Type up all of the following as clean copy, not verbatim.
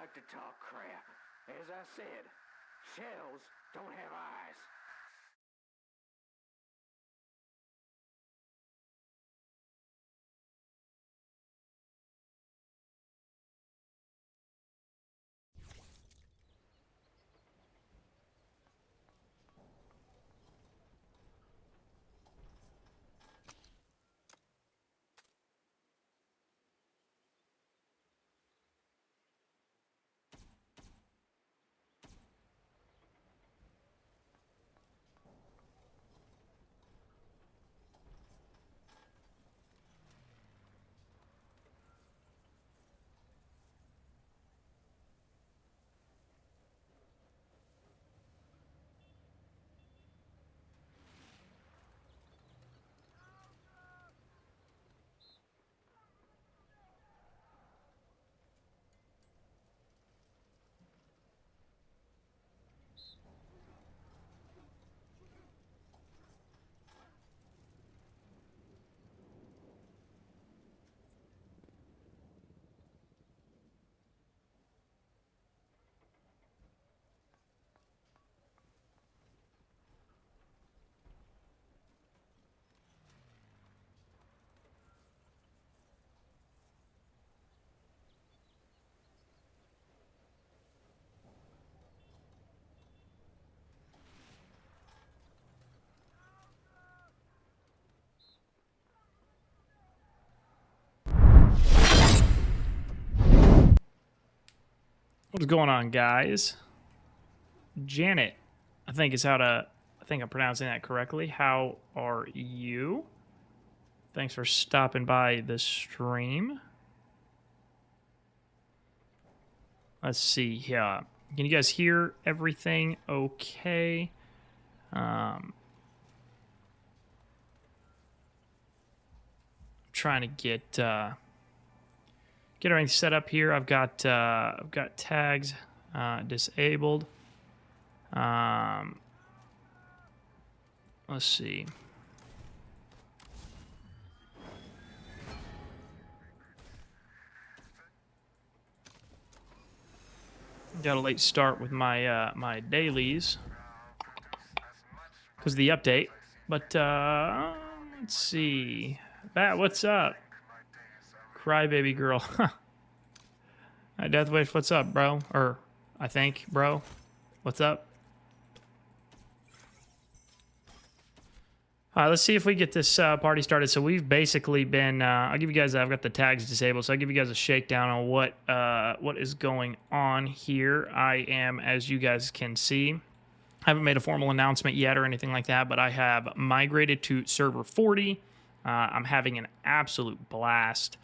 like to talk crap. As I said, shells don't have eyes. What's going on, guys? Janet, I think I'm pronouncing that correctly. How are you? Thanks for stopping by the stream. Let's see here. Can you guys hear everything okay? Trying to get everything set up here. I've got tags disabled. Let's see. Got a late start with my my dailies because of the update. But let's see. Bat, what's up? Crybaby girl. Hi, DeathwisH, what's up, bro? Or I think, bro. What's up? All right, let's see if we get this party started. So we've basically been, I'll give you guys, I've got the tags disabled, so I'll give you guys a shakedown on what is going on here. I am, as you guys can see, I haven't made a formal announcement yet or anything like that, but I have migrated to server 40. I'm having an absolute blast.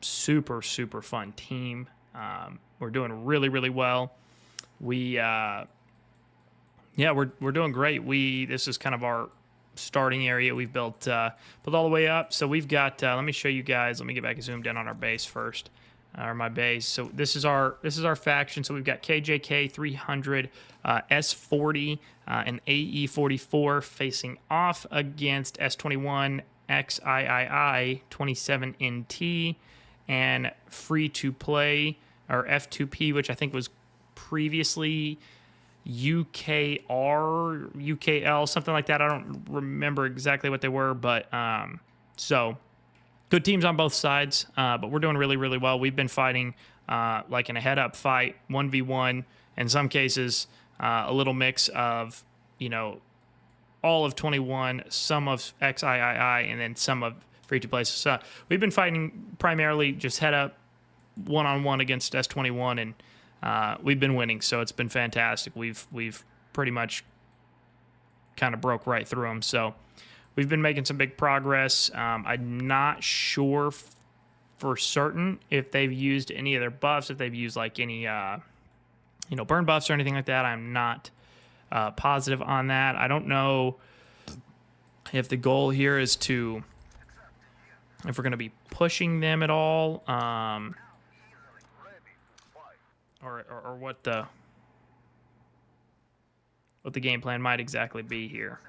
Super, super fun team. We're doing really, really well. We're doing great. This is kind of our starting area. We've built all the way up. So we've got, let me show you guys. Let me get back and zoom in on our base first, or my base. So this is our faction. So we've got KJK 300, S40, and AE 44 facing off against S21, XIII 27 NT, and free to play, or F2P, which I think was previously UKR, UKL, something like that. I don't remember exactly what they were, but so good teams on both sides, but we're doing really, really well. We've been fighting like in a head-up fight, 1v1, in some cases a little mix of, you know, all of 21, some of XIII, and then some of free-to-play. So we've been fighting primarily just head-up, one-on-one against S21, and we've been winning, so it's been fantastic. We've pretty much kind of broke right through them, so we've been making some big progress. I'm not sure for certain if they've used any of their buffs, if they've used like any burn buffs or anything like that. I'm not positive on that. I don't know if the goal here is to, if we're going to be pushing them at all, or what the game plan might exactly be here.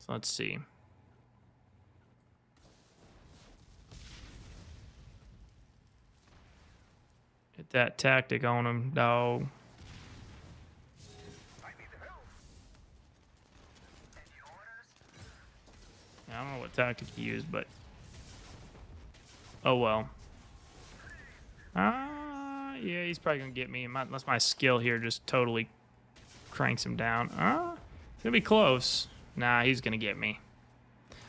So let's see. Hit that tactic on him, dog. I don't know what tactic he used, but oh well. Yeah, he's probably gonna get me unless my skill here just totally cranks him down. It's gonna be close. Nah, he's gonna get me.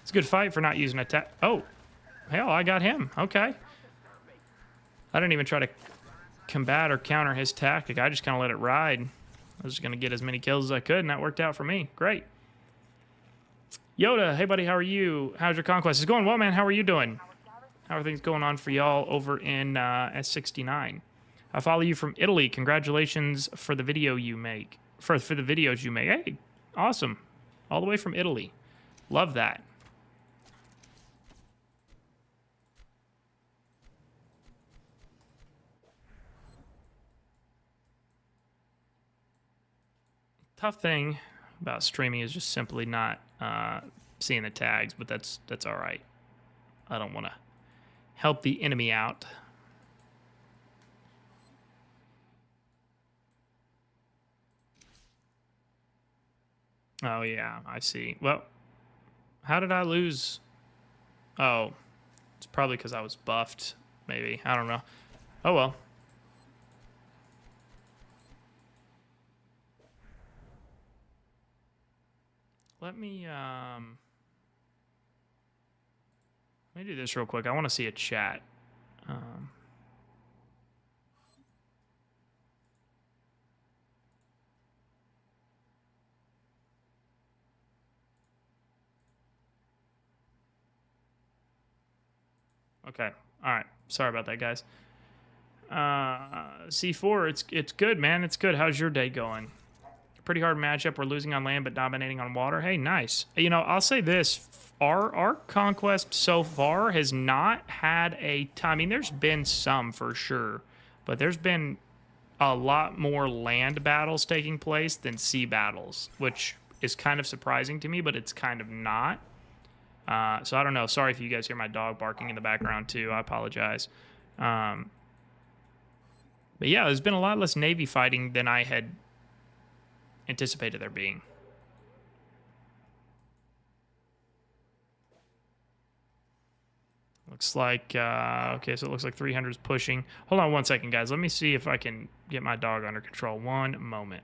It's a good fight for not using attack. Oh, hell, I got him. Okay. I didn't even try to combat or counter his tactic. I just kind of let it ride. I was just gonna get as many kills as I could, and that worked out for me. Great. Yoda, hey buddy, how are you? How's your conquest? It's going well, man. How are you doing? How are things going on for y'all over in S69? I follow you from Italy. Congratulations for the video you make. For the videos you make. Hey, awesome. All the way from Italy. Love that. Tough thing about streaming is just simply not seeing the tags, but that's all right. I don't want to help the enemy out. Oh yeah, I see. Well, how did I lose? Oh, it's probably because I was buffed, maybe. I don't know. Oh well. Let me do this real quick. I want to see a chat. Okay. All right. Sorry about that, guys. C4, it's good, man. It's good. How's your day going? Pretty hard matchup. We're losing on land but dominating on water. Hey, nice. You know, I'll say this. Our conquest so far has not had a time. I mean, there's been some for sure, but there's been a lot more land battles taking place than sea battles, which is kind of surprising to me, but it's kind of not. So I don't know. Sorry if you guys hear my dog barking in the background too. I apologize. But yeah, there's been a lot less Navy fighting than I had anticipated there being. Looks like, okay, so it looks like 300 is pushing. Hold on one second, guys. Let me see if I can get my dog under control. One moment.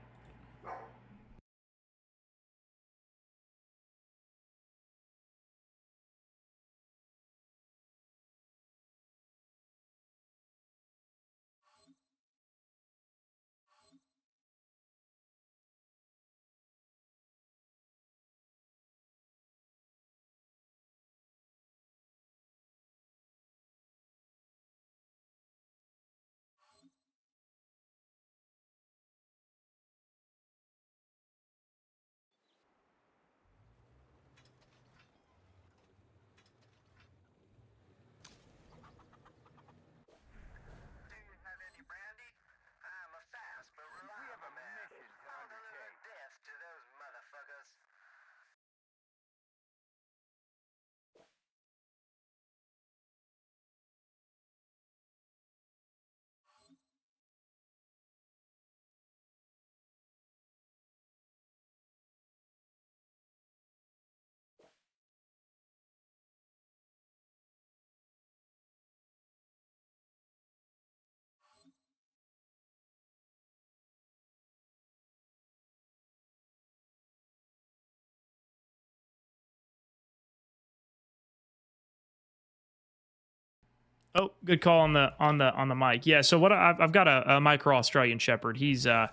Oh, good call on the mic. Yeah, so what I've got a micro Australian Shepherd. He's my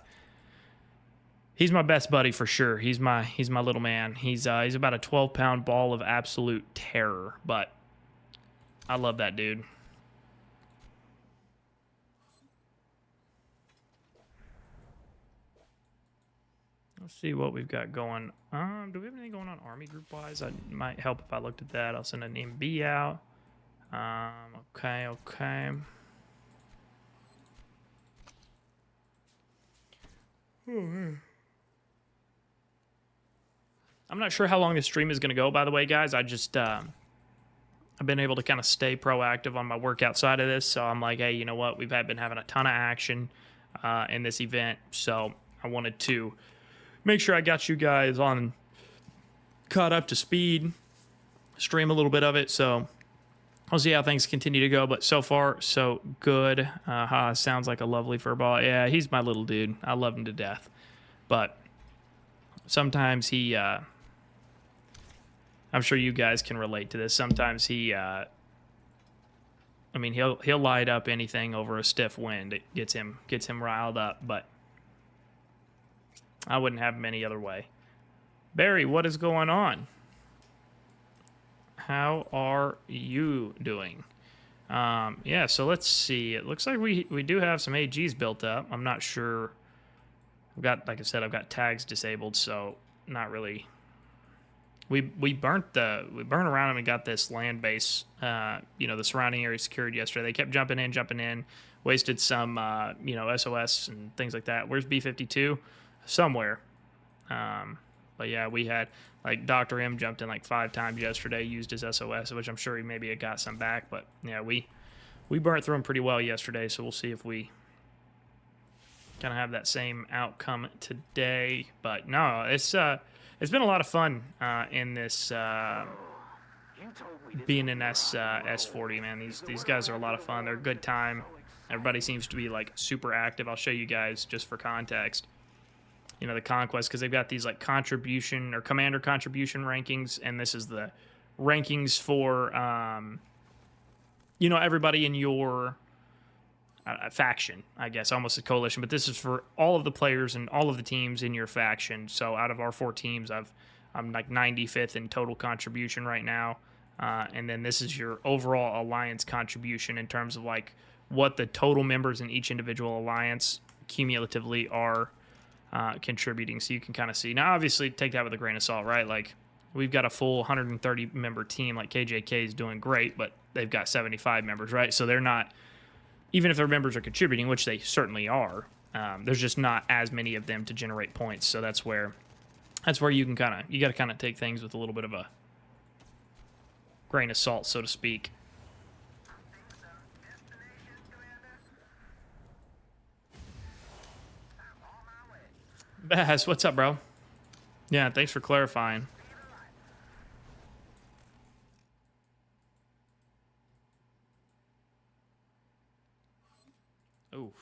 best buddy for sure. He's my little man. He's about a 12-pound ball of absolute terror, but I love that dude. Let's see what we've got going. Do we have anything going on army group wise? It might help if I looked at that. I'll send an MB out. Okay. I'm not sure how long this stream is going to go, by the way, guys. I just I've been able to kind of stay proactive on my work outside of this. So I'm like, hey, you know what? We've been having a ton of action in this event. So I wanted to make sure I got you guys on caught up to speed, stream a little bit of it. So I'll see how things continue to go. But so far, so good. Sounds like a lovely furball. Yeah, he's my little dude. I love him to death. But sometimes he... I'm sure you guys can relate to this. Sometimes he'll light up anything over a stiff wind. It gets him riled up, but I wouldn't have him any other way. Barry, what is going on? How are you doing? Yeah, so let's see. It looks like we do have some AGs built up. I'm not sure. Like I said, I've got tags disabled, so not really. We burnt around and we got this land base, the surrounding area secured yesterday. They kept jumping in, wasted some, SOS and things like that. Where's B-52? Somewhere. But yeah, we had, like, Dr. M jumped in like 5 times yesterday, used his SOS, which I'm sure he maybe had got some back. But yeah, we burnt through them pretty well yesterday, so we'll see if we kind of have that same outcome today. But no, it's been a lot of fun in this being in S40, man. These guys are a lot of fun. They're a good time. Everybody seems to be like super active. I'll show you guys just for context. The conquest, because they've got these like contribution or commander contribution rankings, and this is the rankings for everybody in your faction, I guess, almost a coalition, but this is for all of the players and all of the teams in your faction. So out of our 4 teams, I'm like 95th in total contribution right now, and then this is your overall alliance contribution in terms of like what the total members in each individual alliance cumulatively are contributing. So you can kind of see. Now, obviously, take that with a grain of salt, right? Like, we've got a full 130 member team. Like KJK is doing great, but they've got 75 members, right? So they're not. Even if their members are contributing, which they certainly are, there's just not as many of them to generate points. So that's where you can got to kind of take things with a little bit of a grain of salt, so to speak. Bass, what's up, bro? Yeah, thanks for clarifying. Oof.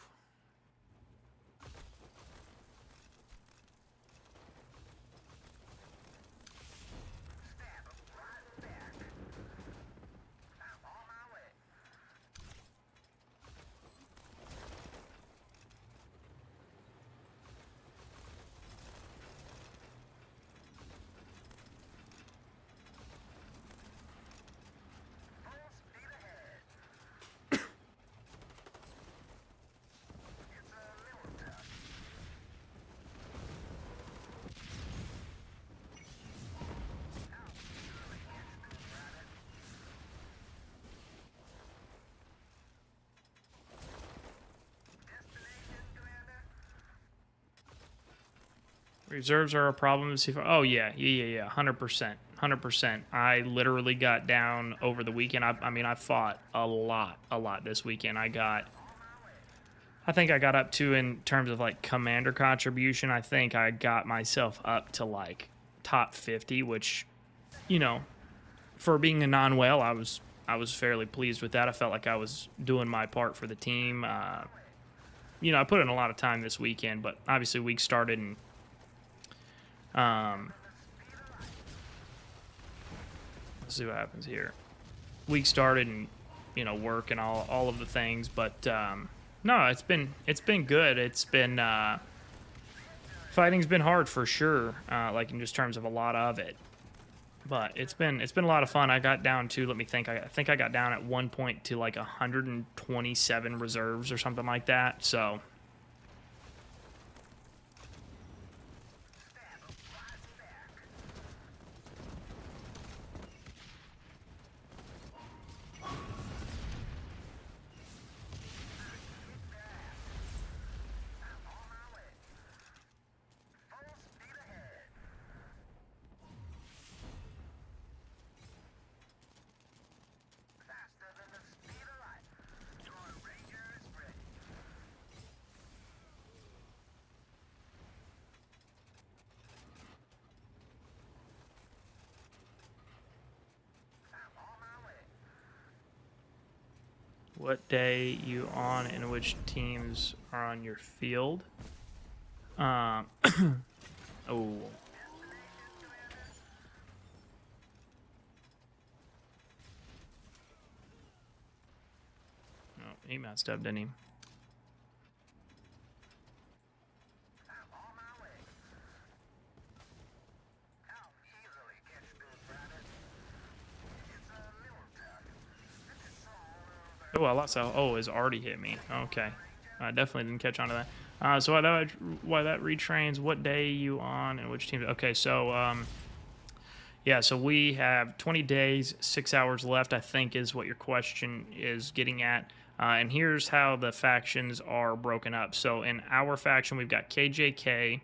Reserves are a problem. Oh, yeah, 100%. I literally got down over the weekend. I fought a lot this weekend. I think I got up to, in terms of like commander contribution, I think I got myself up to like top 50, which, for being a non-whale, I was fairly pleased with that. I felt like I was doing my part for the team. I put in a lot of time this weekend, but obviously week started and let's see what happens here. Week started and work and all of the things, but no, it's been good. It's been fighting's been hard for sure, like in just terms of a lot of it. But it's been a lot of fun. I got down to, let me think. I think I got down at one point to like 127 reserves or something like that. So. what day you on and which teams are on your field. Oh. Oh, he messed up, didn't he? Oh, I lost that. Oh, it's already hit me. Okay. I definitely didn't catch on to that. So why that retrains, what day you on and which team? Okay, so, yeah, so we have 20 days, 6 hours left, I think is what your question is getting at. And here's how the factions are broken up. So in our faction, we've got KJK.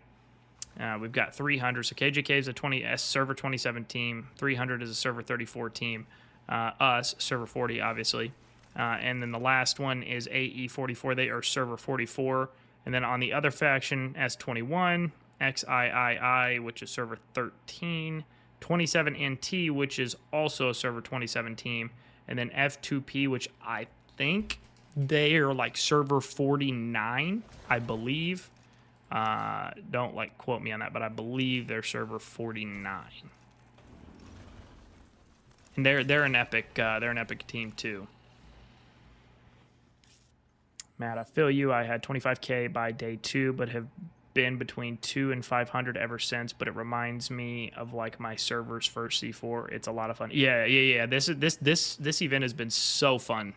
We've got 300. So KJK is a server 27 team. 300 is a server 34 team. Us, server 40, obviously. And then the last one is AE44. They are server 44. And then on the other faction, S21, XIII, which is server 13. 27NT, which is also a server 27 team. And then F2P, which I think they are like server 49, I believe. Don't like quote me on that, but I believe they're server 49. And they're an epic team too. Matt, I feel you. I had 25K by day 2, but have been between 2 and 500 ever since. But it reminds me of like my server's first C4. It's a lot of fun. Yeah. This event has been so fun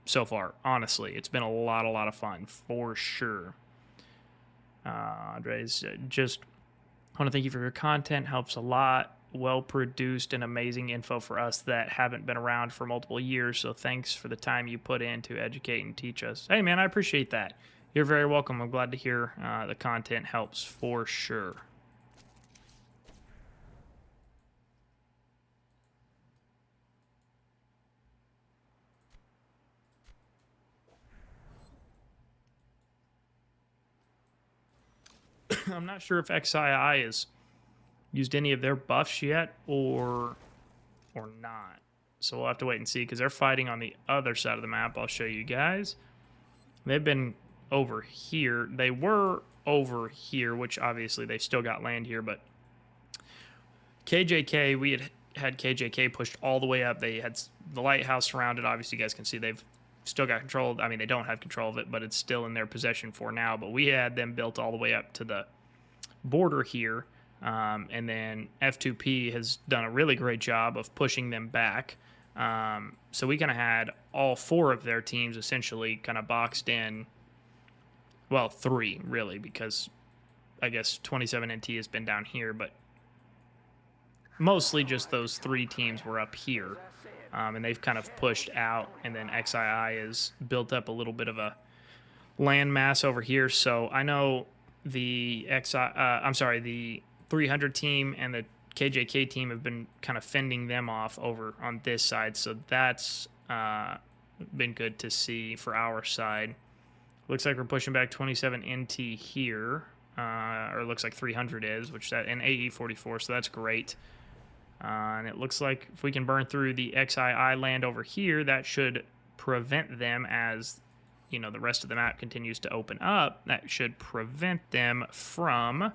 so far. Honestly, it's been a lot of fun for sure. Andres, just want to thank you for your content. Helps a lot. Well produced and amazing info for us that haven't been around for multiple years. So thanks for the time you put in to educate and teach us. Hey man, I appreciate that. You're very welcome. I'm glad to hear the content helps for sure. I'm not sure if XII has used any of their buffs yet or not. So we'll have to wait and see because they're fighting on the other side of the map. I'll show you guys. They've been over here. They were over here, which obviously they've still got land here, but KJK, we had KJK pushed all the way up. They had the lighthouse surrounded. Obviously, you guys can see they've still got control. I mean, they don't have control of it, but it's still in their possession for now. But we had them built all the way up to the border here. And then F2P has done a really great job of pushing them back. So we kind of had all 4 of their teams essentially kind of boxed in. Well, 3 really, because I guess 27NT has been down here, but mostly just those 3 teams were up here. And they've kind of pushed out, and then XII has built up a little bit of a land mass over here. So I know the the 300 team and the KJK team have been kind of fending them off over on this side. So that's been good to see for our side. Looks like we're pushing back 27NT here, or it looks like 300 is, which that and AE44, so that's great. And it looks like if we can burn through the XII land over here, that should prevent them as, you know, the rest of the map continues to open up. That should prevent them from,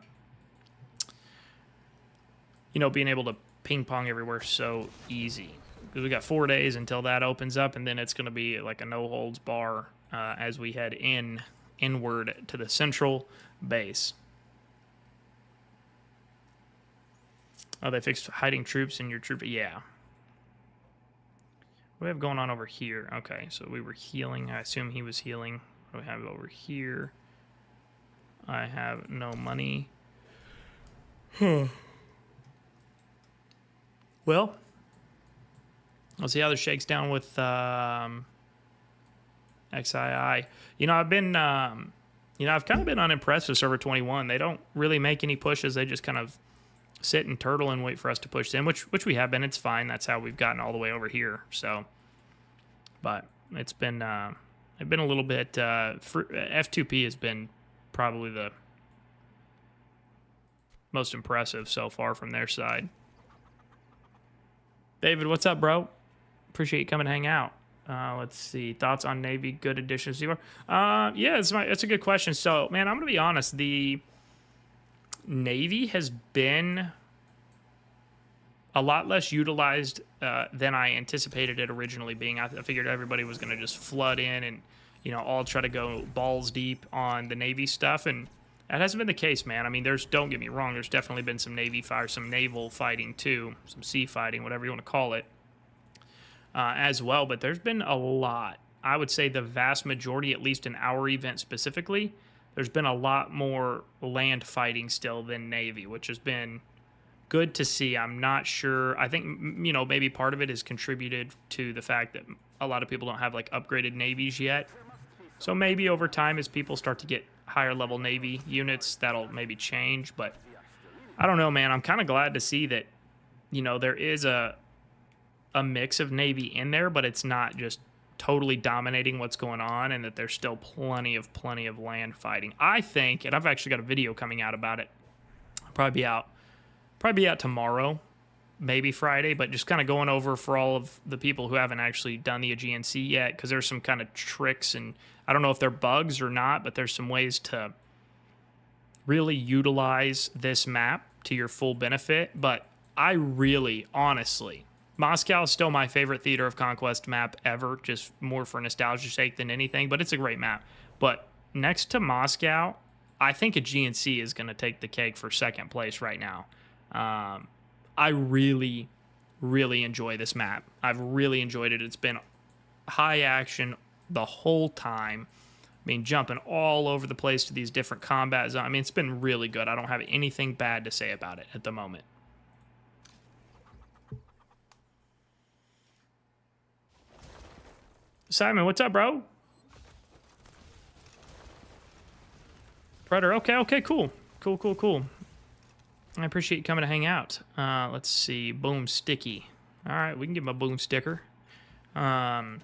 you know, being able to ping pong everywhere so easy. Because we got 4 days until that opens up, and then it's going to be like a no holds bar as we head inward to the central base. Oh, they fixed hiding troops in your troop. Yeah. What do we have going on over here? Okay, so we were healing. I assume he was healing. What do we have over here? I have no money. Well, I'll see how this shakes down with XII. You know, I've been, I've kind of been unimpressed with Server 21. They don't really make any pushes. They just kind of sit and turtle and wait for us to push in, which we have been. It's fine. That's how we've gotten all the way over here. So, but it's been a little bit. F2P has been probably the most impressive so far from their side. David, what's up, bro? Appreciate you coming to hang out. Let's see. Thoughts on Navy? Good addition to Seawar? Yeah, it's a good question. So, man, I'm gonna be honest. The Navy has been a lot less utilized than I anticipated it originally being. I figured everybody was gonna just flood in and all try to go balls deep on the Navy stuff, and that hasn't been the case, man. I mean, don't get me wrong. There's definitely been some Navy fire, some naval fighting too, some sea fighting, whatever you want to call it. As well, but there's been a lot. I would say the vast majority, at least in our event specifically, there's been a lot more land fighting still than Navy, which has been good to see. I'm not sure. I think, maybe part of it is contributed to the fact that a lot of people don't have like upgraded navies yet. So maybe over time, as people start to get higher level Navy units, that'll maybe change. But I don't know, man. I'm kind of glad to see that, there is a mix of Navy in there, but it's not just totally dominating what's going on, and that there's still plenty of land fighting. I think, and I've actually got a video coming out about it. Probably be out tomorrow, maybe Friday, but just kind of going over for all of the people who haven't actually done the GNC yet, because there's some kind of tricks, and I don't know if they're bugs or not, but there's some ways to really utilize this map to your full benefit. But I really, honestly, Moscow is still my favorite Theater of Conquest map ever, just more for nostalgia's sake than anything, but it's a great map. But next to Moscow, I think a GNC is going to take the cake for second place right now. I really, really enjoy this map. I've really enjoyed it. It's been high action the whole time. I mean, jumping all over the place to these different combat zones. I mean, it's been really good. I don't have anything bad to say about it at the moment. Simon, what's up, bro? Predator. Okay, cool. I appreciate you coming to hang out. Let's see. Boom sticky. All right, we can give him a boom sticker. Let's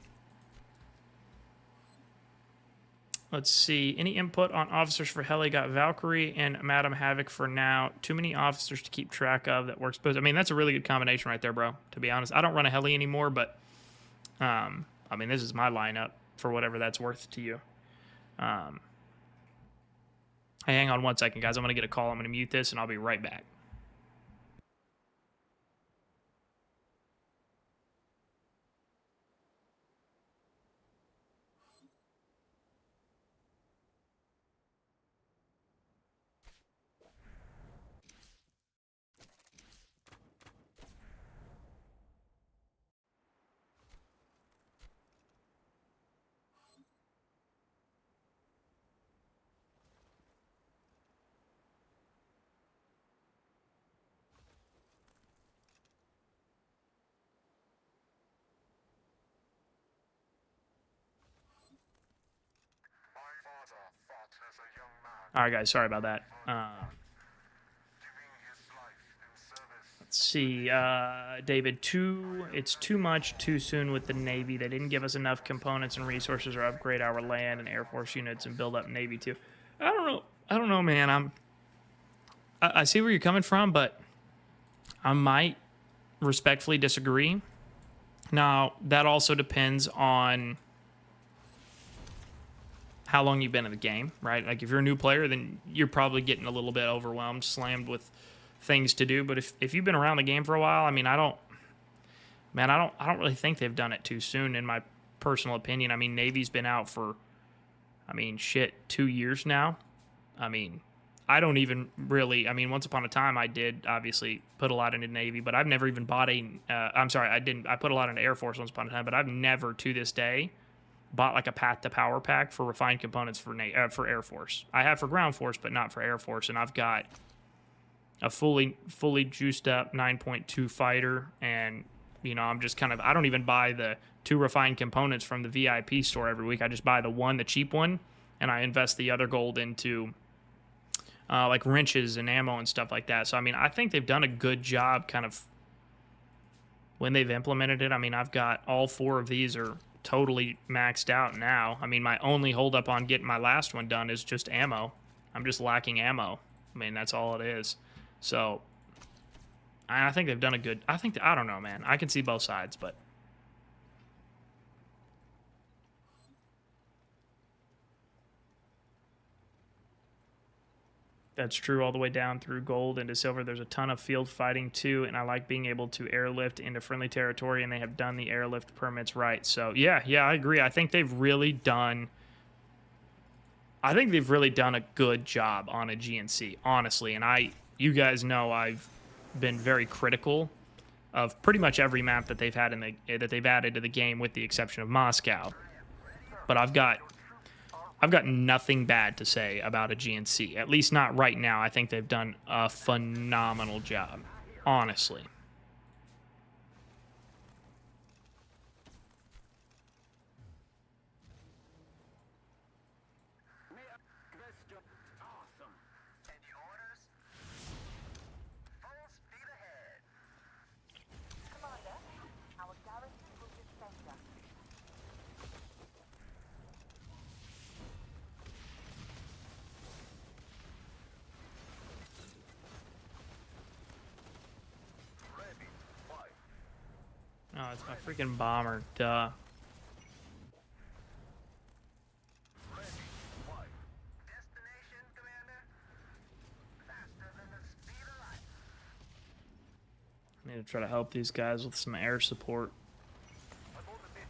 see. Any input on officers for Heli? Got Valkyrie and Madam Havoc for now. Too many officers to keep track of. That works. But I mean, that's a really good combination right there, bro. To be honest, I don't run a Heli anymore, but I mean, this is my lineup for whatever that's worth to you. Hey, hang on one second, guys. I'm going to get a call. I'm going to mute this, and I'll be right back. All right, guys. Sorry about that. Let's see. David, it's too much too soon with the Navy. They didn't give us enough components and resources or upgrade our land and Air Force units and build up Navy too. I don't know, man. I see where you're coming from, but I might respectfully disagree. Now, that also depends on how long you've been in the game, right? Like if you're a new player, then you're probably getting a little bit overwhelmed, slammed with things to do. But if you've been around the game for a while, I mean, I don't really think they've done it too soon, in my personal opinion. I mean, Navy's been out for, 2 years now. I mean, I don't even really, once upon a time I did obviously put a lot into Navy, but I've never even bought I put a lot into Air Force once upon a time, but I've never to this day bought like a Path to Power pack for refined components for Air Force. I have for Ground Force, but not for Air Force, and I've got a fully juiced up 9.2 fighter, and I'm just kind of, I don't even buy the 2 refined components from the VIP store every week. I just buy the cheap one, and I invest the other gold into like wrenches and ammo and stuff like that. So I think they've done a good job kind of when they've implemented it. I've got all 4 of these are totally maxed out now. My only holdup on getting my last one done is just ammo. I'm just lacking ammo. That's all it is. So I think they've done a good, I don't know, man. I can see both sides, but That's true all the way down through gold into silver. There's a ton of field fighting too, and I like being able to airlift into friendly territory, and they have done the airlift permits right. So yeah, I agree. I think they've really done a good job on a GNC, honestly. And you guys know I've been very critical of pretty much every map that they've had that they've added to the game, with the exception of Moscow. But I've got nothing bad to say about a GNC, at least not right now. I think they've done a phenomenal job, honestly. Awesome. Any orders? Full speed ahead. Commander, our garrison will defend us. Ready. Fight. Oh, it's my freaking bomber. Duh. Ready. Fight. Destination, Commander? Faster than the speed of light. I need to try to help these guys with some air support. Aboard the bit.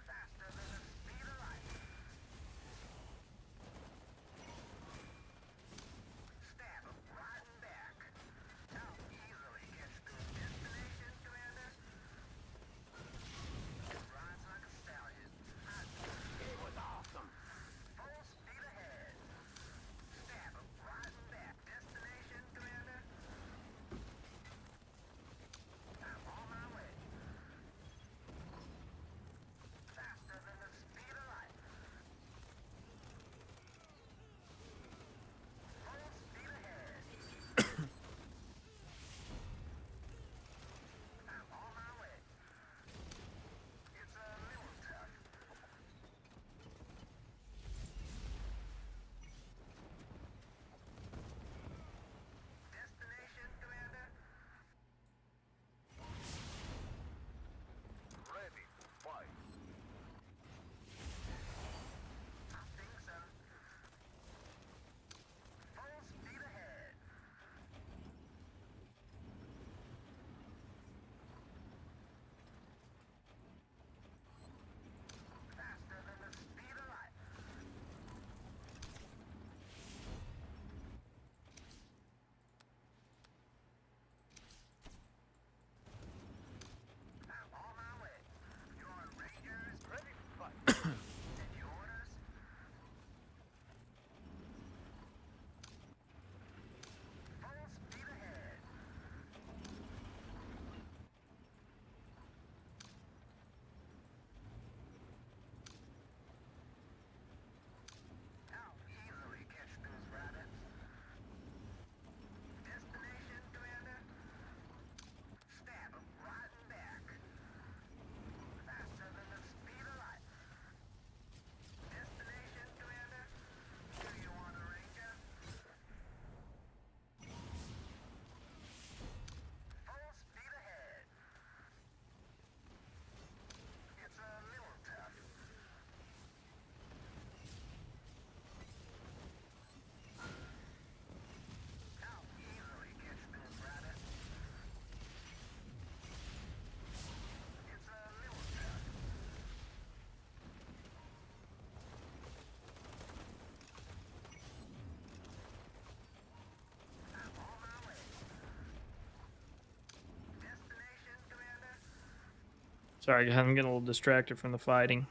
Faster than the speed of light. Stab 'em right in back. How easily gets to the destination, Commander? Rides like a stallion. It was awesome. Full speed ahead. Stab 'em right in back. Destination, Commander? I'm on my way. Faster than the speed of light. Full speed ahead. I'm on my way. It's a little tough. Destination, Commander? Ready. Fight. I think so. Full speed ahead. Faster than the speed of light. I'm on my way. Your Rangers ready to fight. Any orders? Full speed ahead. How easily catch those rabbits? Destination, Commander? Stab 'em right in back. Faster than the speed of light. Destination, Commander? Do you want a Ranger? Full speed ahead. It's a little tough. How easily catch those rabbits? It's a little tough. I'm on my way. Destination, Commander? Sorry, guys, I'm getting a little distracted from the fighting.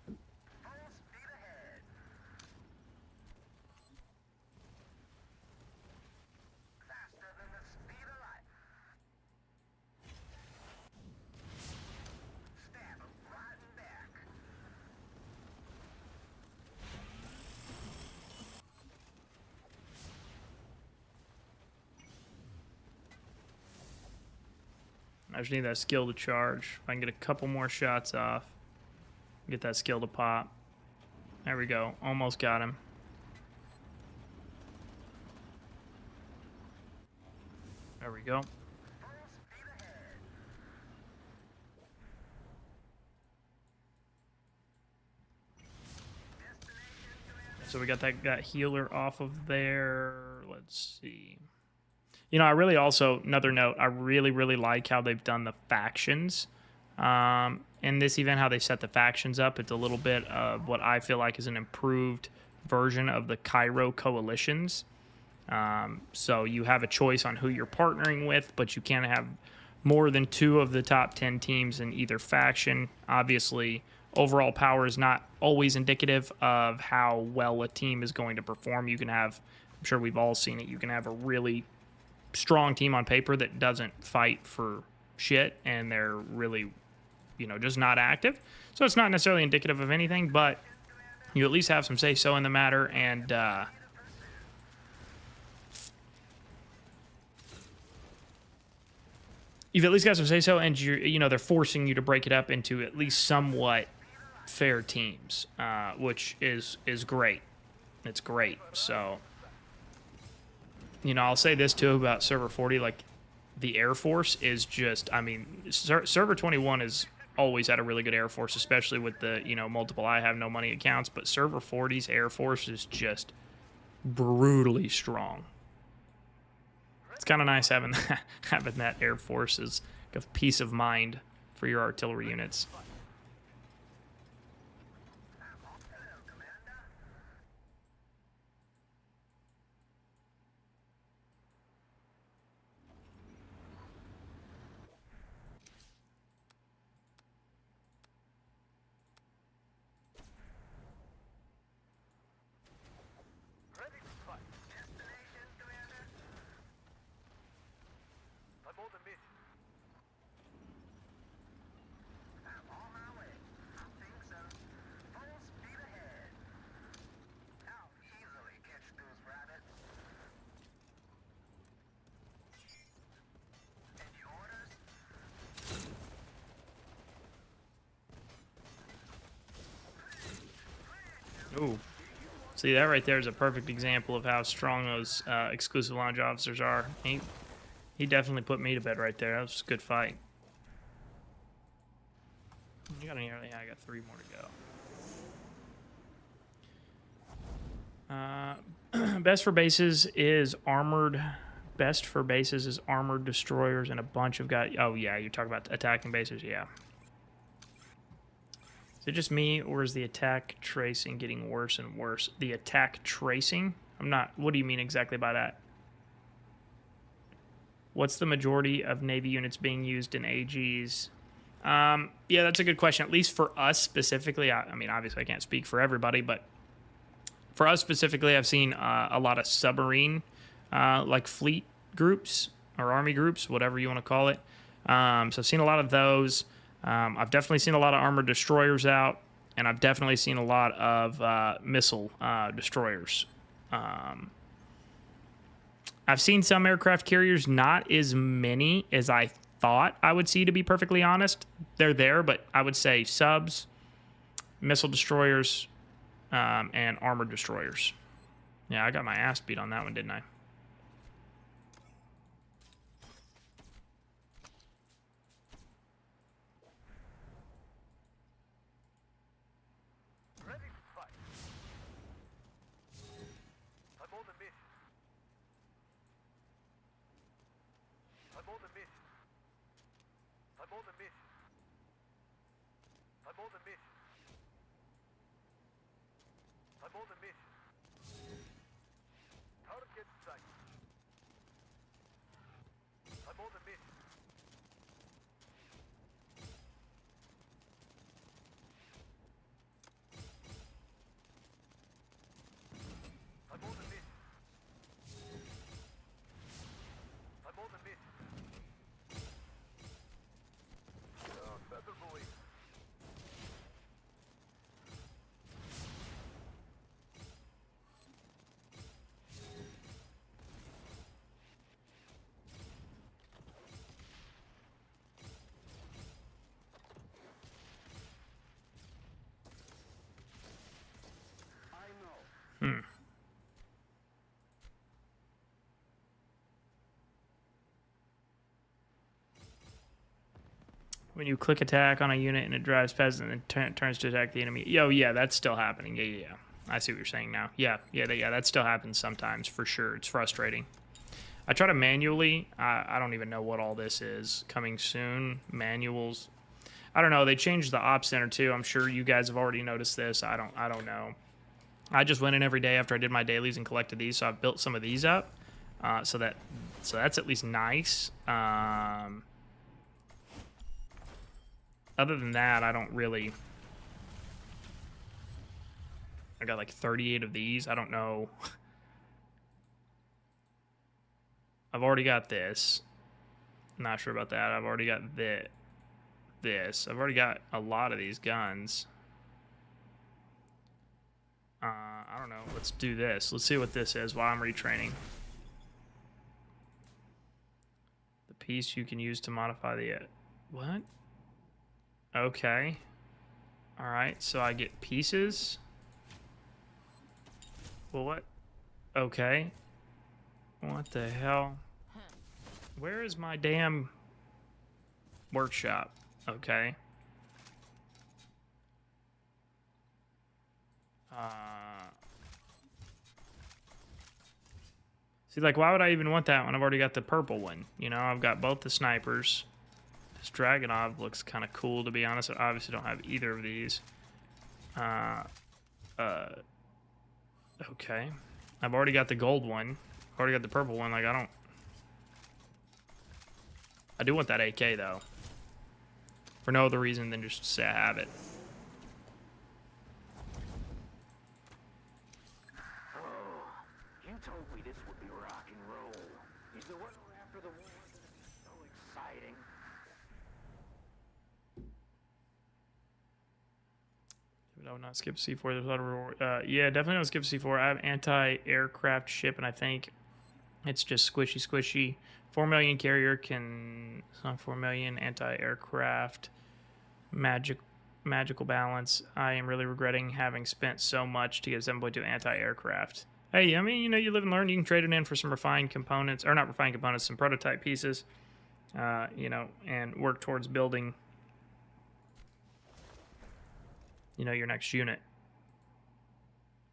Full speed ahead. Faster than the speed of light. Stab 'em right in back. I just need that skill to charge. If I can get a couple more shots off, get that skill to pop. There we go. Almost got him. There we go. So we got that healer off of there. Let's see. You know, I really also, another note, I really, really like how they've done the factions. In this event, how they set the factions up. It's a little bit of what I feel like is an improved version of the Cairo coalitions. So you have a choice on who you're partnering with, but you can't have more than 2 of the top 10 teams in either faction. Obviously, overall power is not always indicative of how well a team is going to perform. You can have, I'm sure we've all seen it, you can have a really strong team on paper that doesn't fight for shit, and they're really, you know, just not active. So it's not necessarily indicative of anything, but you at least have some say-so in the matter, and you've at least got some say-so, and you know, they're forcing you to break it up into at least somewhat fair teams, which is great. It's great. So, you know, I'll say this too about Server 40, like, the Air Force is just, I mean, Server 21 is always had a really good Air Force, especially with the, you know, multiple I have no money accounts, but Server 40's Air Force is just brutally strong. It's kind of nice having that Air Force as a peace of mind for your artillery units. Ooh. See, that right there is a perfect example of how strong those exclusive lounge officers are. He definitely put me to bed right there. That was a good fight. You got any early? Yeah, I got 3 more to go. Best for bases is armored. Best for bases is armored destroyers and a bunch of guys. Oh yeah, you're talking about attacking bases. Yeah. Is it just me, or is the attack tracing getting worse and worse? The attack tracing? I'm not... What do you mean exactly by that? What's the majority of Navy units being used in AGs? Yeah, that's a good question. At least for us specifically, I mean, obviously I can't speak for everybody, but for us specifically, I've seen a lot of submarine, like fleet groups or army groups, whatever you want to call it. So I've seen a lot of those. I've definitely seen a lot of armored destroyers out, and I've definitely seen a lot of missile destroyers. I've seen some aircraft carriers, not as many as I thought I would see, to be perfectly honest. They're there, but I would say subs, missile destroyers, and armored destroyers. Yeah, I got my ass beat on that one, didn't I? When you click attack on a unit and it drives past and then turns to attack the enemy. Yo, yeah, that's still happening. Yeah. I see what you're saying now. Yeah, that still happens sometimes for sure. It's frustrating. I try to manually. I don't even know what all this is. Coming soon. Manuals. I don't know. They changed the op center too. I'm sure you guys have already noticed this. I don't know. I just went in every day after I did my dailies and collected these, so I've built some of these up. So that's at least nice. Other than that, I don't really... I got like 38 of these. I don't know. I've already got this. Not sure about that. I've already got this. I've already got a lot of these guns. I don't know. Let's do this. Let's see what this is while I'm retraining. The piece you can use to modify the... What? Okay. Alright, so I get pieces. Well, what? Okay. What the hell? Where is my damn workshop? Okay. See, like, why would I even want that when I've already got the purple one? You know, I've got both the snipers. This Dragonov looks kind of cool, to be honest. I obviously don't have either of these. Okay. I've already got the gold one. I've already got the purple one. Like, I do want that AK, though. For no other reason than just to say I have it. Oh, you told me this would be rock and roll. Is the weather after the war going to be so exciting? No, not skip C4. There's a lot of reward. Yeah, definitely don't skip C4. I have anti-aircraft ship, and I think it's just squishy. 4 million carrier can... It's not 4 million anti-aircraft. Magical balance. I am really regretting having spent so much to get 7.2 anti-aircraft. Hey, I mean, you know, you live and learn. You can trade it in for some refined components. Or not refined components, some prototype pieces. You know, and work towards building... you know, your next unit.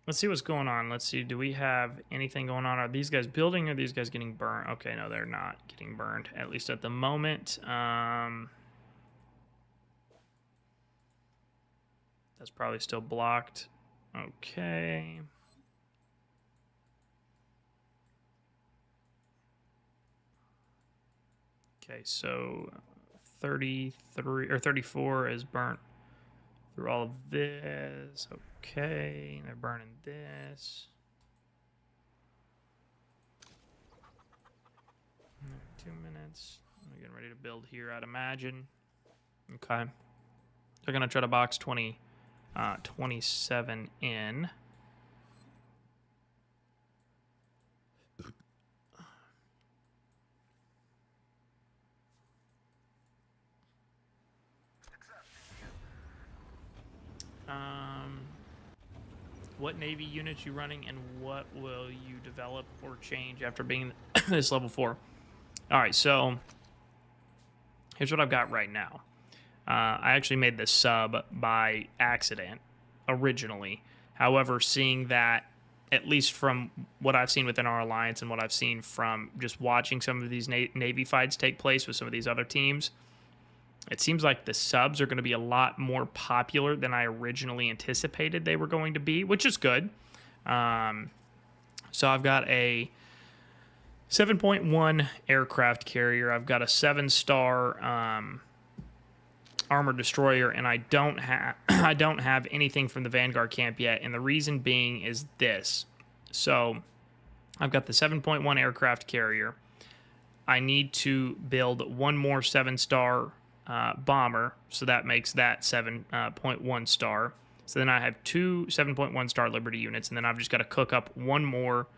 Let's see what's going on. Let's see, do we have anything going on? Are these guys building or are these guys getting burned? Okay, no, they're not getting burned, at least at the moment. That's probably still blocked. Okay. Okay, so 33 or 34 is burnt through all of this. Okay, they're burning this. 2 minutes. I'm getting ready to build here, I'd imagine. Okay. They're gonna try to box 27 in. What Navy units you running and what will you develop or change after being this level 4? All right, so here's what I've got right now. I actually made this sub by accident originally. However, seeing that, at least from what I've seen within our alliance and what I've seen from just watching some of these Navy fights take place with some of these other teams, it seems like the subs are going to be a lot more popular than I originally anticipated they were going to be, which is good. So I've got a 7.1 aircraft carrier. I've got a 7-star armored destroyer, and I don't have anything from the Vanguard camp yet. And the reason being is this. So I've got the 7.1 aircraft carrier. I need to build one more 7-star bomber, so that makes that 7.1 star. So then I have two 7.1 star Liberty units, and then I've just got to cook up one more.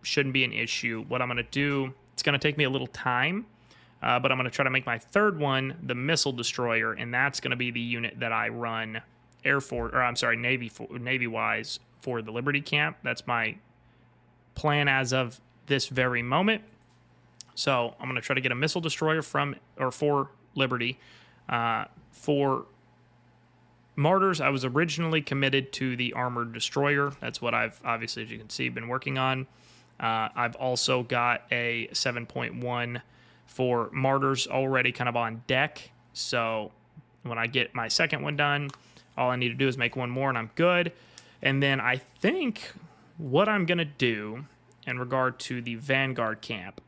Shouldn't be an issue. What I'm going to do, it's going to take me a little time, but I'm going to try to make my third one the missile destroyer, and that's going to be the unit that I run Navy-wise for the Liberty camp. That's my plan as of this very moment. So I'm going to try to get a missile destroyer for Liberty. For Martyrs, I was originally committed to the Armored Destroyer. That's what I've, obviously, as you can see, been working on. I've also got a 7.1 for Martyrs already kind of on deck. So when I get my second one done, all I need to do is make one more and I'm good. And then I think what I'm going to do in regard to the Vanguard camp,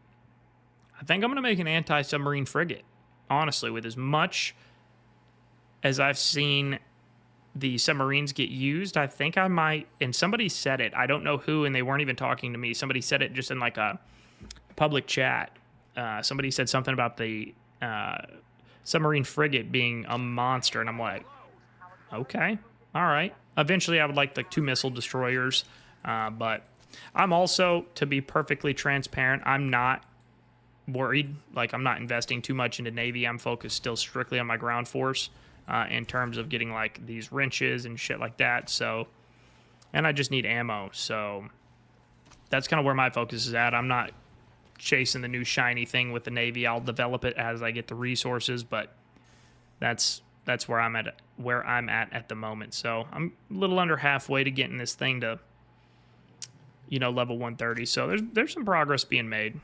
I think I'm going to make an anti-submarine frigate. Honestly, with as much as I've seen the submarines get used, I think I might, and somebody said it, I don't know who, and they weren't even talking to me. Somebody said it just in like a public chat. Somebody said something about the submarine frigate being a monster, and I'm like, okay, all right. Eventually, I would like the 2 missile destroyers, but I'm also, to be perfectly transparent, I'm not worried. Like, I'm not investing too much into Navy. I'm focused still strictly on my ground force. In terms of getting like these wrenches and shit like that. So, and I just need ammo. So that's kind of where my focus is at. I'm not chasing the new shiny thing with the Navy. I'll develop it as I get the resources, but that's where I'm at the moment. So I'm a little under halfway to getting this thing to, level 130. So there's some progress being made.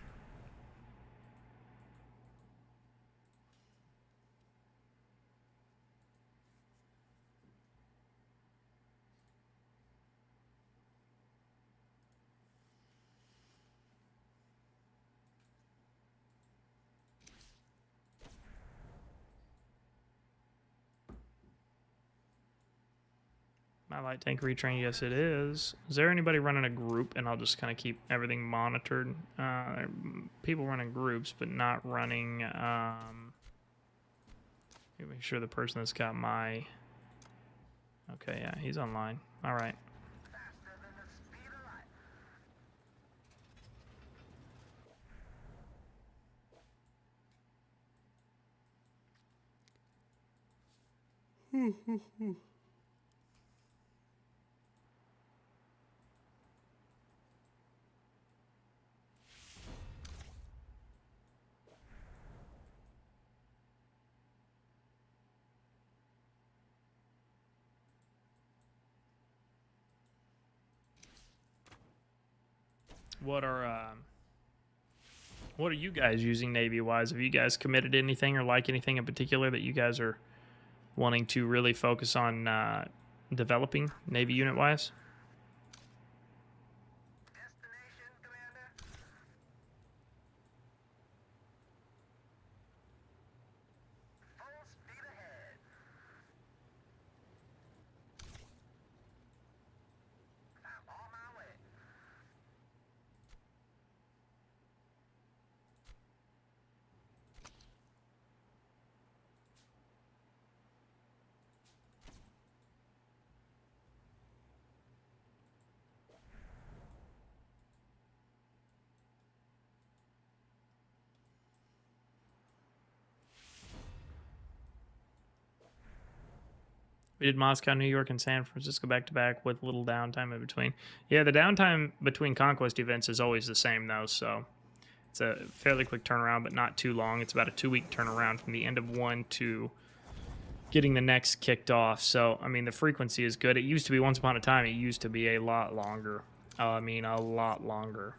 My light tank retrain, yes it is. Is there anybody running a group? And I'll just kind of keep everything monitored. People running groups, but not running... make sure the person that's got my... Okay, yeah, he's online. All right. Faster than the speed of light. What are you guys using Navy-wise? Have you guys committed to anything or like anything in particular that you guys are wanting to really focus on developing Navy unit-wise? Destination, Commander. Full speed ahead. I'm on my way. We did Moscow, New York, and San Francisco back-to-back with little downtime in between. Yeah, the downtime between conquest events is always the same, though, so it's a fairly quick turnaround, but not too long. It's about a 2-week turnaround from the end of one to getting the next kicked off. So, I mean, the frequency is good. It used to be, once upon a time, it used to be a lot longer. I mean, a lot longer.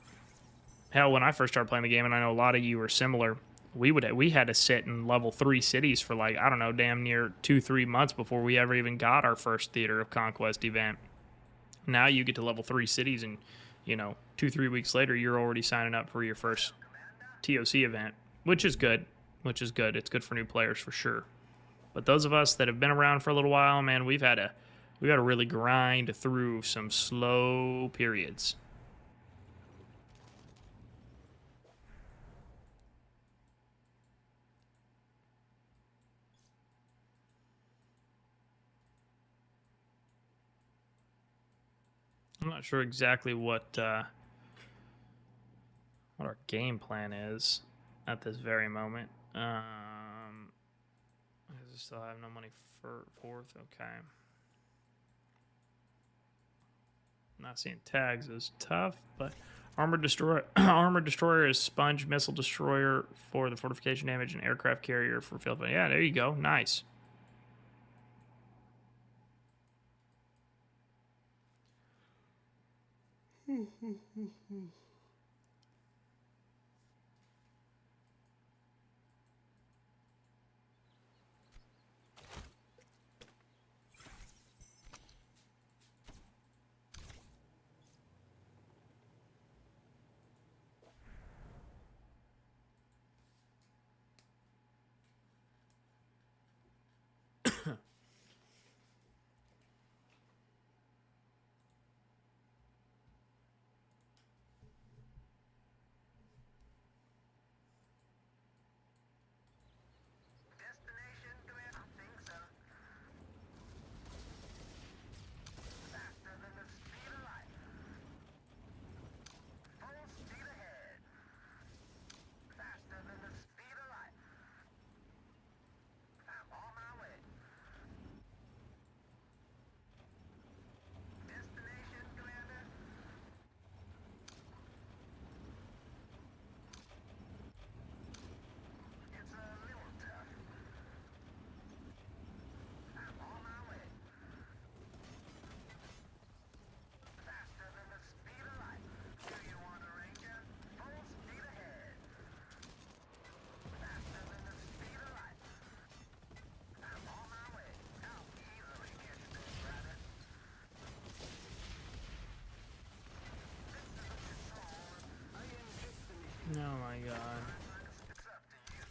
Hell, when I first started playing the game, and I know a lot of you are similar, we had to sit in level 3 cities for like, I don't know, damn near 2-3 months before we ever even got our first Theater of Conquest event. Now you get to level 3 cities and, 2-3 weeks later, you're already signing up for your first TOC event, which is good. It's good for new players for sure. But those of us that have been around for a little while, man, we've had to really grind through some slow periods. I'm not sure exactly what our game plan is at this very moment. I still have no money for fourth. Okay. Not seeing tags is tough, but Armored destroyer. Armored destroyer is sponge missile destroyer for the fortification damage and aircraft carrier for field. Yeah, there you go. Nice. Destination, Commander? I think so. Faster than the speed of light. Full speed ahead. Faster than the speed of light. I'm on my way. Destination, Commander? It's a little tough. I'm on my way. Faster than the speed of light. Do you want a Ranger? Full speed ahead. Faster than the speed of light. I'm on my way. I'll easily catch this, brother. This is a control. I am just finishing. Oh my god. It's up to you.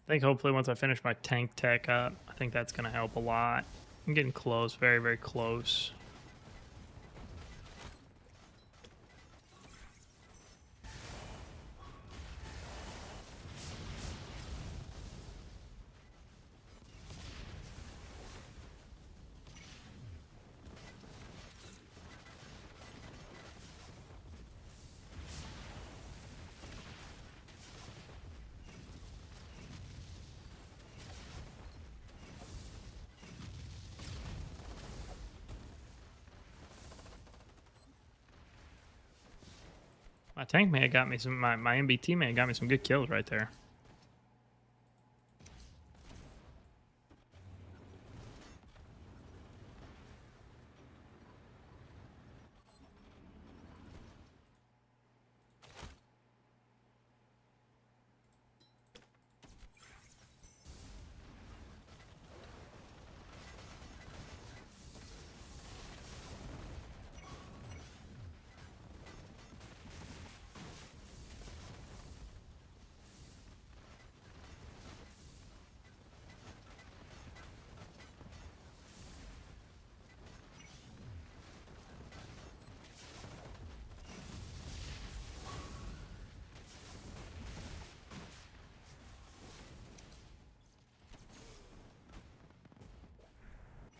I think hopefully once I finish my tank tech up, I think that's going to help a lot. I'm getting close, very, very close. My tank may have got me some. My MBT may have got me some good kills right there.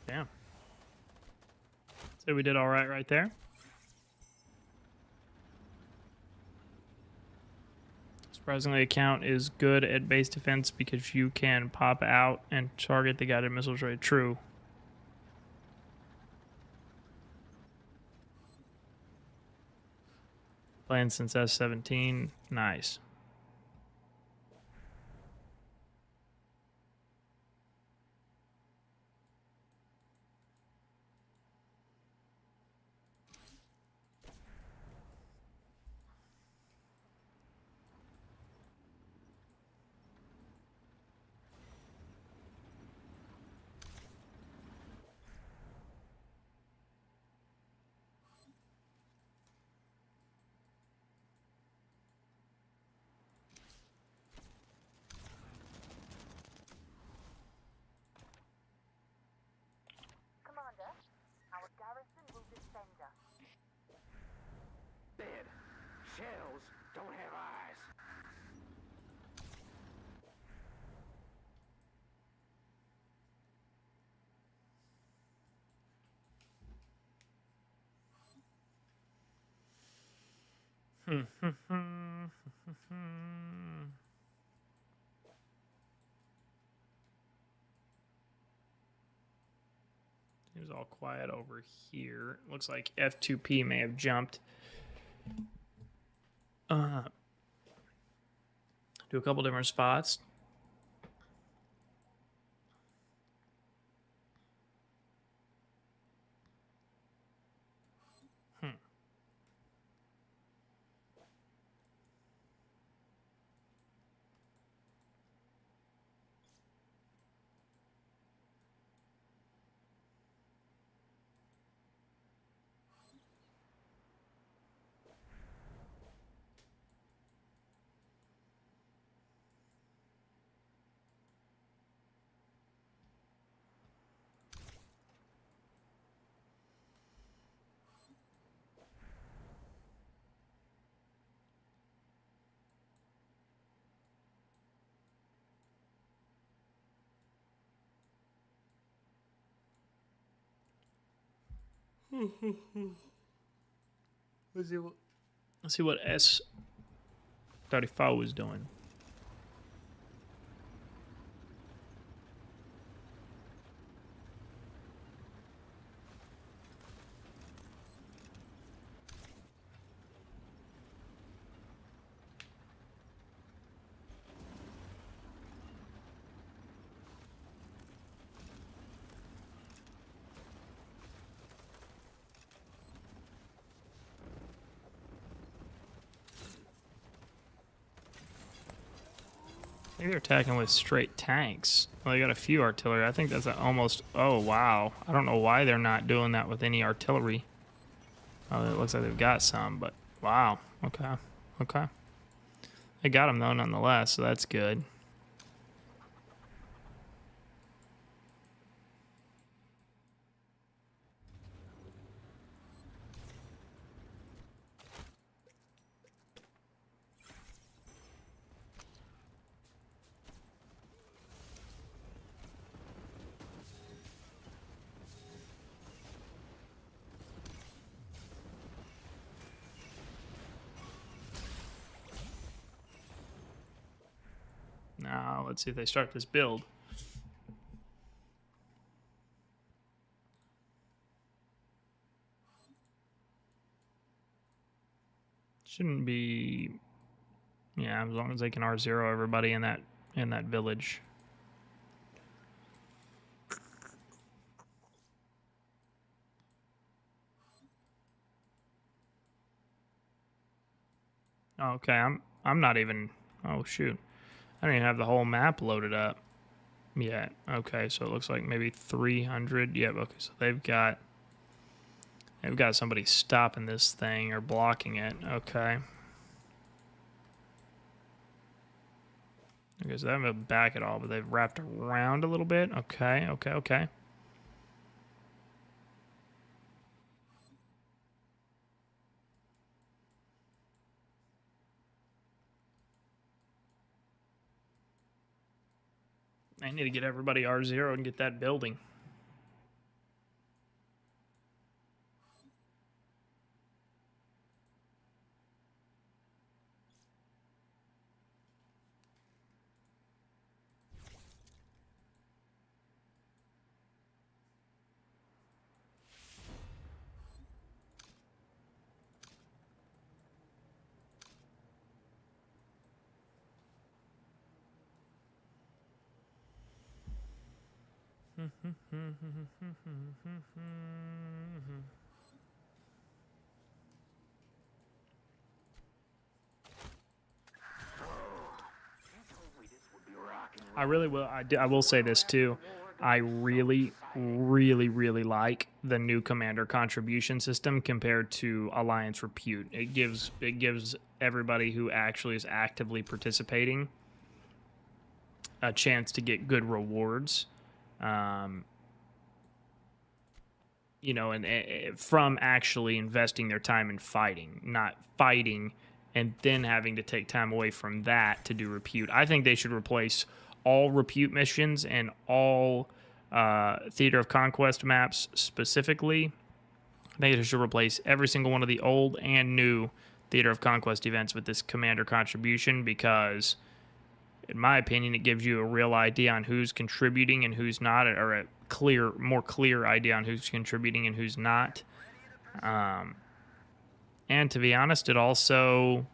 Damn. So we did all right there. Surprisingly, account is good at base defense because you can pop out and target the guided missiles right. True. Playing since S17. Nice. Commander, our garrison will defend us. Dead. Shells don't have eyes. Everything's all quiet over here. Looks like F2P may have jumped. Do a couple different spots. Let's see what S-35 was doing. I think they're attacking with straight tanks. Well, they got a few artillery. I think that's almost... Oh, wow. I don't know why they're not doing that with any artillery. Oh, it looks like they've got some, but... Wow. Okay. Okay. They got them, though, nonetheless, so that's good. Now, let's see if they start this build. Shouldn't be... Yeah, as long as they can R0 everybody in that village. Okay, I'm not even... Oh, shoot. I don't even have the whole map loaded up yet. Okay, so it looks like maybe 300. Yep, okay, so they've got somebody stopping this thing or blocking it. Okay. Okay, so they haven't back at all, but they've wrapped around a little bit. Okay, okay, okay. I need to get everybody R0 and get that building. I really will. I will say this too. I really, really, really like the new commander contribution system compared to Alliance Repute. It gives everybody who actually is actively participating a chance to get good rewards. You know, and from actually investing their time in fighting, not fighting and then having to take time away from that to do repute. I think they should replace all repute missions and all Theater of Conquest maps specifically. I think they should replace every single one of the old and new Theater of Conquest events with this commander contribution, because in my opinion, it gives you a real idea on who's contributing and who's not, or more clear idea on who's contributing and who's not. And to be honest, it also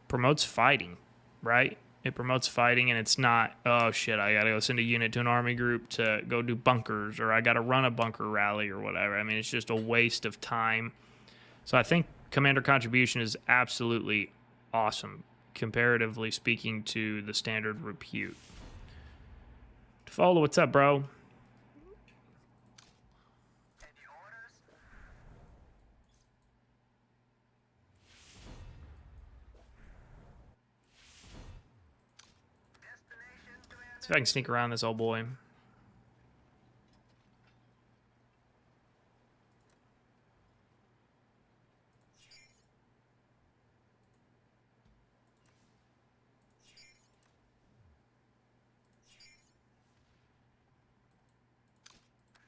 promotes fighting, right? It promotes fighting, and it's not, oh shit, I gotta go send a unit to an army group to go do bunkers, or I gotta run a bunker rally or whatever. I mean, it's just a waste of time. So I think commander contribution is absolutely awesome, comparatively speaking to the standard repute. Follow, what's up, bro? See if I can sneak around this old boy.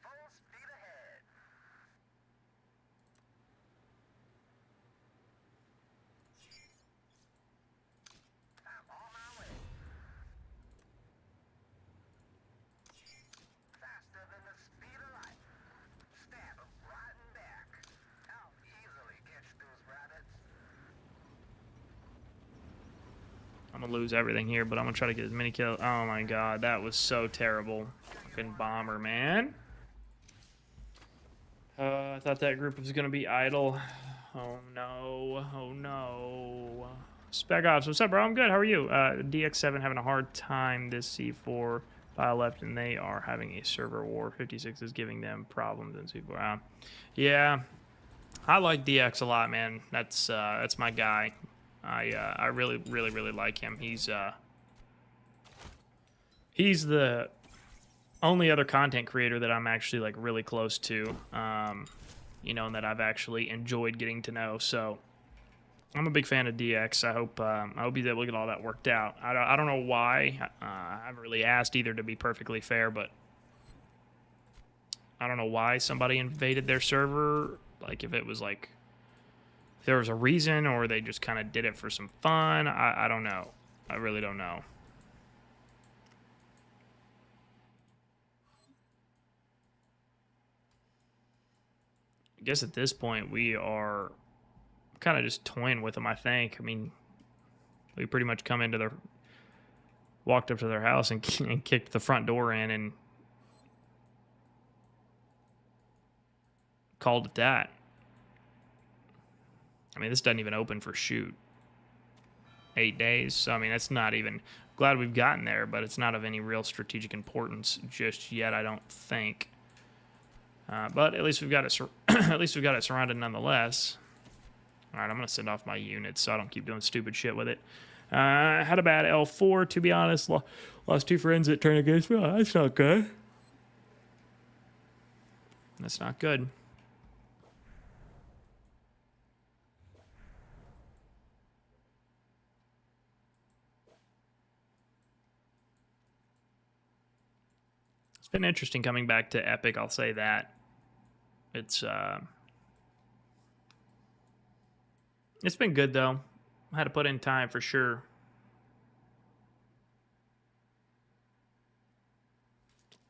Full speed ahead. I'm on my way. Faster than the speed of light. Stab 'em right in back. I'll easily catch those rabbits. I'm gonna lose everything here, but I'm gonna try to get as many kills. Oh my god, that was so terrible. Fucking bomber, man. I thought that group was gonna be idle. Oh no, oh no. Spec Ops, what's up, bro? I'm good, how are you? DX7 having a hard time this C4 file left, and they are having a server war. 56 is giving them problems in C4. Yeah, I like DX a lot, man. That's my guy. I really like him. He's the only other content creator that I'm actually like really close to, you know, and that I've actually enjoyed getting to know. So I'm a big fan of DX. I hope he's able to get all that worked out. I don't know why. I haven't really asked either, to be perfectly fair, but I don't know why somebody invaded their server. Like if it was like, if there was a reason, or they just kind of did it for some fun. I don't know. I really don't know. I guess at this point we are kind of just toying with them, I think. I mean, we pretty much walked up to their house and kicked the front door in and called it that. I mean, this doesn't even open for shoot. 8 days. So, I mean, that's not even... Glad we've gotten there, but it's not of any real strategic importance just yet, I don't think. But at least we've got it. At least we've got it surrounded nonetheless. All right, I'm gonna send off my units so I don't keep doing stupid shit with it. Had a bad L4, to be honest. Lost 2 friends that turned against me. Oh, that's not good. That's not good. It's been interesting coming back to Epic, I'll say that. It's been good though. I had to put in time for sure.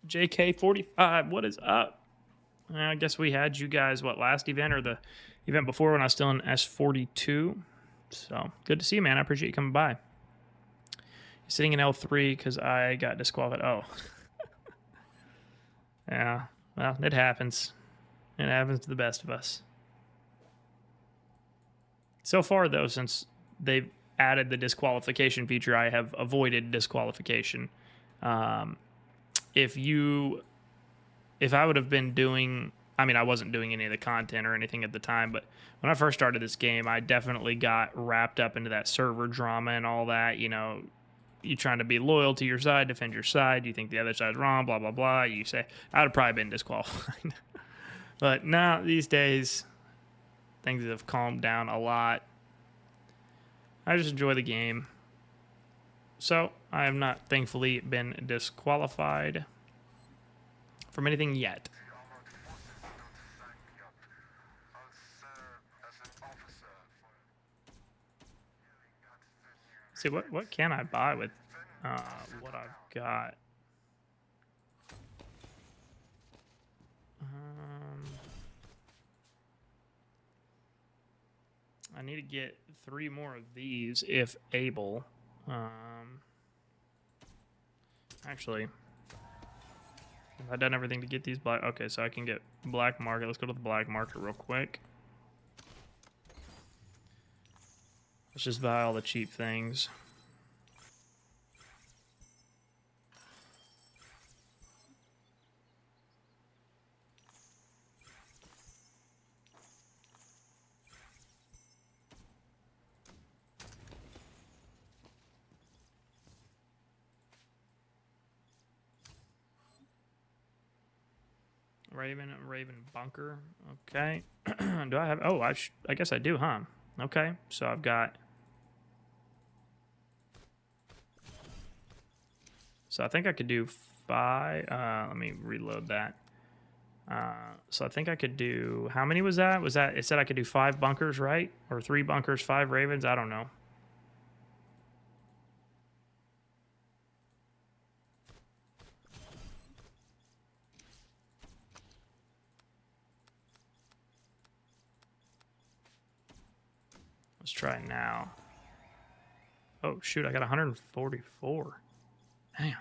JK45, what is up? I guess we had you guys, what, last event or the event before when I was still in S42. So good to see you, man. I appreciate you coming by. You're sitting in L3 because I got disqualified. Oh. Yeah, well, it happens. It happens to the best of us. So far, though, since they've added the disqualification feature, I have avoided disqualification. If I would have been doing... I mean, I wasn't doing any of the content or anything at the time, but when I first started this game, I definitely got wrapped up into that server drama and all that, you know... You trying to be loyal to your side, defend your side. You think the other side's wrong, blah, blah, blah. You say, I'd have probably been disqualified. But now, these days, things have calmed down a lot. I just enjoy the game. So, I have not, thankfully, been disqualified from anything yet. See, what can I buy with what I've got? I need to get 3 more of these if able. Actually, have I done everything to get these black? Okay, so I can get black market. Let's go to the black market real quick. Let's just buy all the cheap things. Raven bunker. Okay. Do I have? Oh, I guess I do, huh? Okay. So I've got. So I think I could do 5. Let me reload that. So I think I could do. How many was that? Was that? It said I could do 5 bunkers, right? Or 3 bunkers, 5 ravens. I don't know. Let's try it now. Oh, shoot. I got 144. Damn.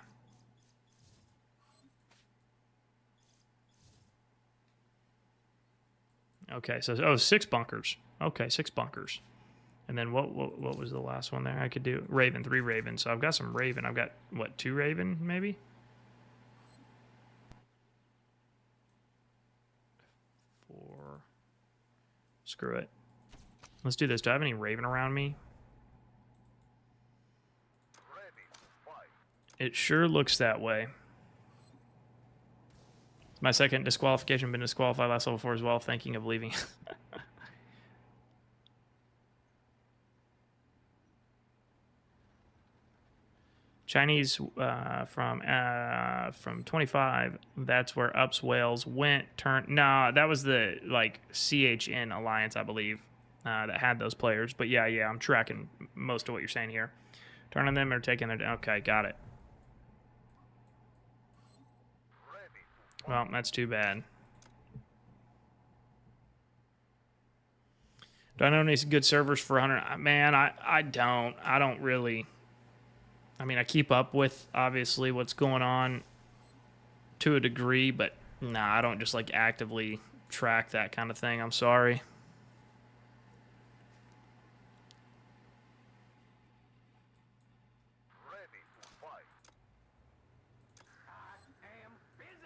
Okay, so 6 bunkers. Okay, 6 bunkers. And then what was the last one there? I could do Raven, 3 Raven. So I've got some Raven. I've got, what, 2 Raven, maybe? 4. Screw it. Let's do this. Do I have any Raven around me? It sure looks that way. My second disqualification, been disqualified last level 4 as well, thinking of leaving. Chinese from 25. That's where Ups Wales went. Nah, that was the like CHN Alliance, I believe, that had those players. But yeah, I'm tracking most of what you're saying here. Turning them or taking it. Okay, got it. Well, that's too bad. Do I know any good servers for 100? Man, I don't really. I mean, I keep up with, obviously, what's going on to a degree, but nah, I don't just, like, actively track that kind of thing. I'm sorry.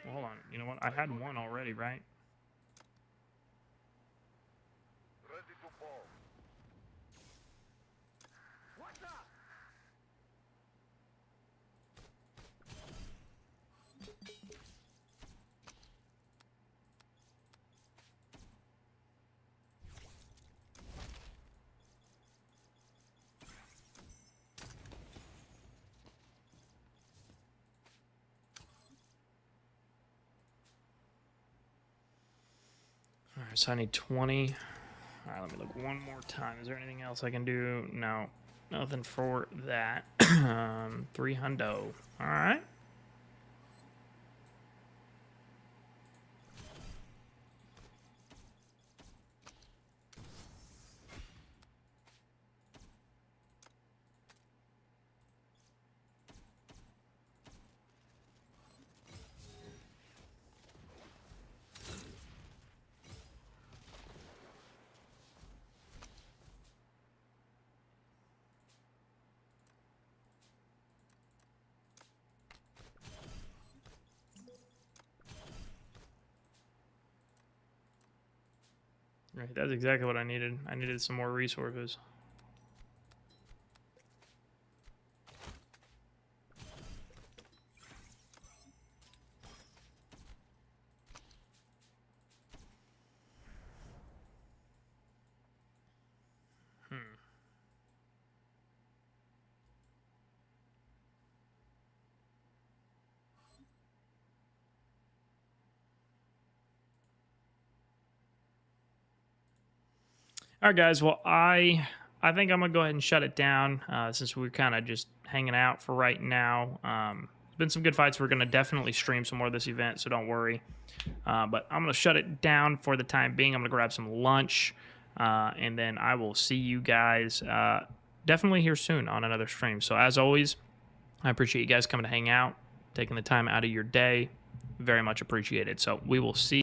Well, hold on. You know what? I had one already, right? All right, so I need 20. All right, let me look one more time. Is there anything else I can do? No, nothing for that. 3 hundo. All right. Right, that's exactly what I needed. I needed some more resources. All right, guys. Well, I think I'm gonna go ahead and shut it down since we're kind of just hanging out for right now. It's been some good fights. We're gonna definitely stream some more of this event, so don't worry. But I'm gonna shut it down for the time being. I'm gonna grab some lunch. And then I will see you guys definitely here soon on another stream. So as always, I appreciate you guys coming to hang out, taking the time out of your day. Very much appreciated. So we will see